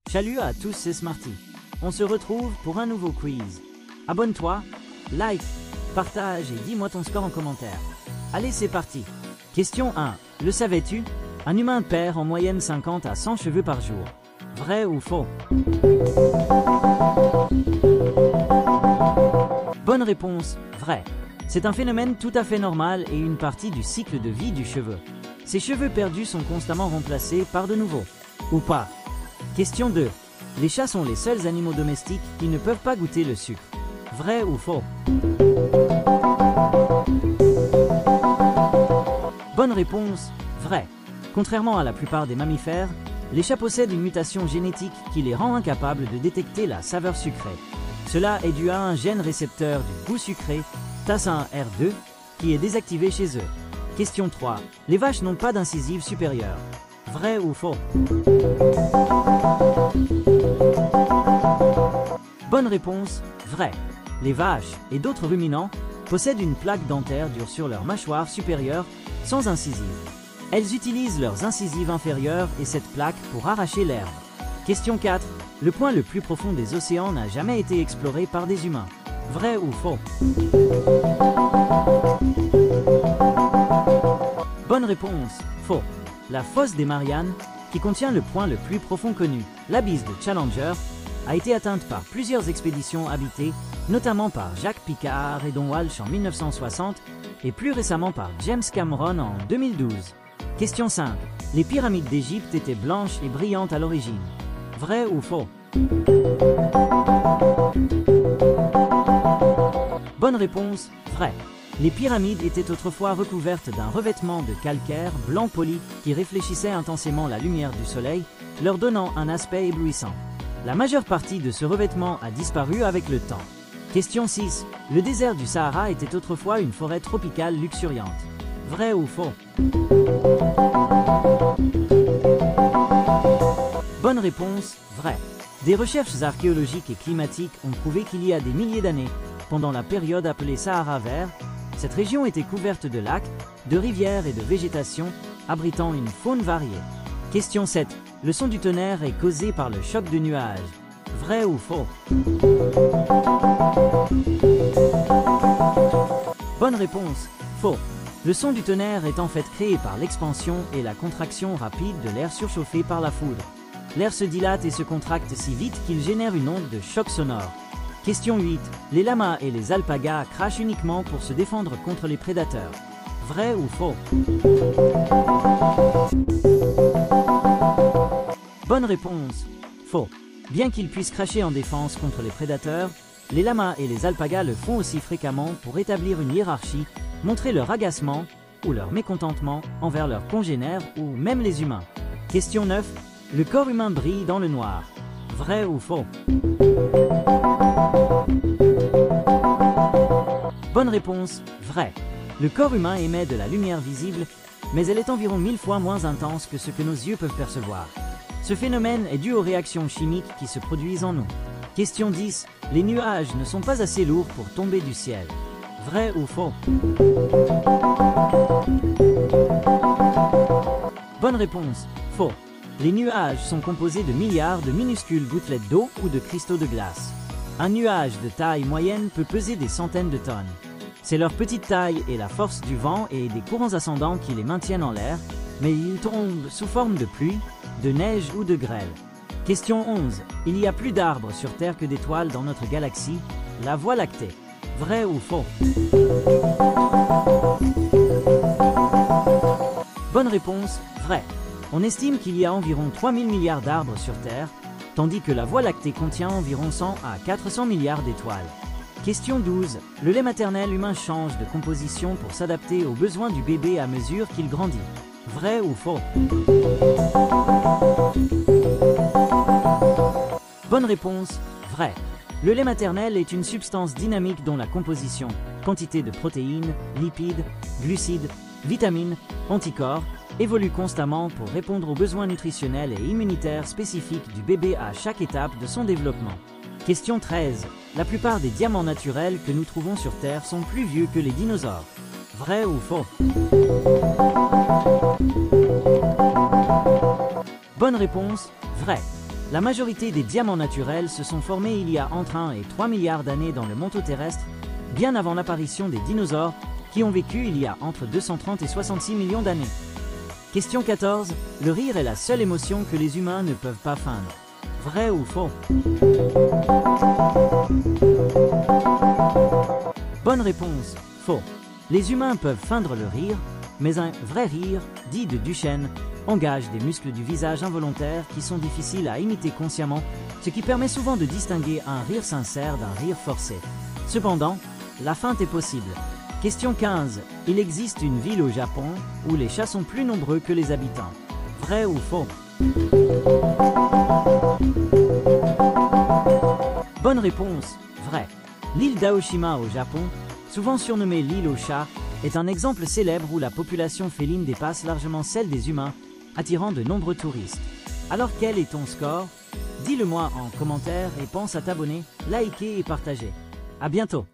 Salut à tous, c'est Smarty. On se retrouve pour un nouveau quiz. Abonne-toi, like, partage et dis-moi ton score en commentaire. Allez, c'est parti. Question 1. Le savais-tu? Un humain perd en moyenne 50 à 100 cheveux par jour. Vrai ou faux? Bonne réponse, vrai. C'est un phénomène tout à fait normal et une partie du cycle de vie du cheveu. Ces cheveux perdus sont constamment remplacés par de nouveaux. Ou pas. Question 2. Les chats sont les seuls animaux domestiques qui ne peuvent pas goûter le sucre. Vrai ou faux? Bonne réponse, vrai. Contrairement à la plupart des mammifères, les chats possèdent une mutation génétique qui les rend incapables de détecter la saveur sucrée. Cela est dû à un gène récepteur du goût sucré, TAS1R2, qui est désactivé chez eux. Question 3. Les vaches n'ont pas d'incisive supérieure. Vrai ou faux? Bonne réponse, vrai. Les vaches et d'autres ruminants possèdent une plaque dentaire dure sur leur mâchoire supérieure sans incisive. Elles utilisent leurs incisives inférieures et cette plaque pour arracher l'herbe. Question 4. Le point le plus profond des océans n'a jamais été exploré par des humains. Vrai ou faux? Bonne réponse, faux. La fosse des Mariannes, qui contient le point le plus profond connu, l'abysse de Challenger, a été atteinte par plusieurs expéditions habitées, notamment par Jacques Piccard et Don Walsh en 1960 et plus récemment par James Cameron en 2012. Question 5. Les pyramides d'Égypte étaient blanches et brillantes à l'origine. Vrai ou faux? Bonne réponse, vrai. Les pyramides étaient autrefois recouvertes d'un revêtement de calcaire blanc poli qui réfléchissait intensément la lumière du soleil, leur donnant un aspect éblouissant. La majeure partie de ce revêtement a disparu avec le temps. Question 6. Le désert du Sahara était autrefois une forêt tropicale luxuriante. Vrai ou faux? Bonne réponse, vrai. Des recherches archéologiques et climatiques ont prouvé qu'il y a des milliers d'années, pendant la période appelée Sahara vert, cette région était couverte de lacs, de rivières et de végétation, abritant une faune variée. Question 7. Le son du tonnerre est causé par le choc de nuages. Vrai ou faux? Bonne réponse, faux. Le son du tonnerre est en fait créé par l'expansion et la contraction rapide de l'air surchauffé par la foudre. L'air se dilate et se contracte si vite qu'il génère une onde de choc sonore. Question 8. Les lamas et les alpagas crachent uniquement pour se défendre contre les prédateurs. Vrai ou faux? Bonne réponse. Faux. Bien qu'ils puissent cracher en défense contre les prédateurs, les lamas et les alpagas le font aussi fréquemment pour établir une hiérarchie, montrer leur agacement ou leur mécontentement envers leurs congénères ou même les humains. Question 9. Le corps humain brille dans le noir. Vrai ou faux? Bonne réponse, vrai. Le corps humain émet de la lumière visible, mais elle est environ 1000 fois moins intense que ce que nos yeux peuvent percevoir. Ce phénomène est dû aux réactions chimiques qui se produisent en nous. Question 10. Les nuages ne sont pas assez lourds pour tomber du ciel. Vrai ou faux? Bonne réponse, faux. Les nuages sont composés de milliards de minuscules gouttelettes d'eau ou de cristaux de glace. Un nuage de taille moyenne peut peser des centaines de tonnes. C'est leur petite taille et la force du vent et des courants ascendants qui les maintiennent en l'air, mais ils tombent sous forme de pluie, de neige ou de grêle. Question 11. Il y a plus d'arbres sur Terre que d'étoiles dans notre galaxie, la Voie lactée. Vrai ou faux? Bonne réponse, vrai. On estime qu'il y a environ 3000 milliards d'arbres sur Terre, tandis que la Voie lactée contient environ 100 à 400 milliards d'étoiles. Question 12. Le lait maternel humain change de composition pour s'adapter aux besoins du bébé à mesure qu'il grandit. Vrai ou faux? Bonne réponse, vrai. Le lait maternel est une substance dynamique dont la composition, quantité de protéines, lipides, glucides, vitamines, anticorps, évolue constamment pour répondre aux besoins nutritionnels et immunitaires spécifiques du bébé à chaque étape de son développement. Question 13. La plupart des diamants naturels que nous trouvons sur Terre sont plus vieux que les dinosaures. Vrai ou faux? Bonne réponse, vrai. La majorité des diamants naturels se sont formés il y a entre 1 et 3 milliards d'années dans le manteau terrestre, bien avant l'apparition des dinosaures, qui ont vécu il y a entre 230 et 66 millions d'années. Question 14. Le rire est la seule émotion que les humains ne peuvent pas feindre. Vrai ou faux? Bonne réponse. Faux. Les humains peuvent feindre le rire, mais un vrai rire, dit de Duchenne, engage des muscles du visage involontaires qui sont difficiles à imiter consciemment, ce qui permet souvent de distinguer un rire sincère d'un rire forcé. Cependant, la feinte est possible. Question 15. Il existe une ville au Japon où les chats sont plus nombreux que les habitants. Vrai ou faux? Bonne réponse. Vrai. L'île d'Aoshima au Japon, souvent surnommée l'île aux chats, est un exemple célèbre où la population féline dépasse largement celle des humains, attirant de nombreux touristes. Alors quel est ton score? Dis-le moi en commentaire et pense à t'abonner, liker et partager. À bientôt!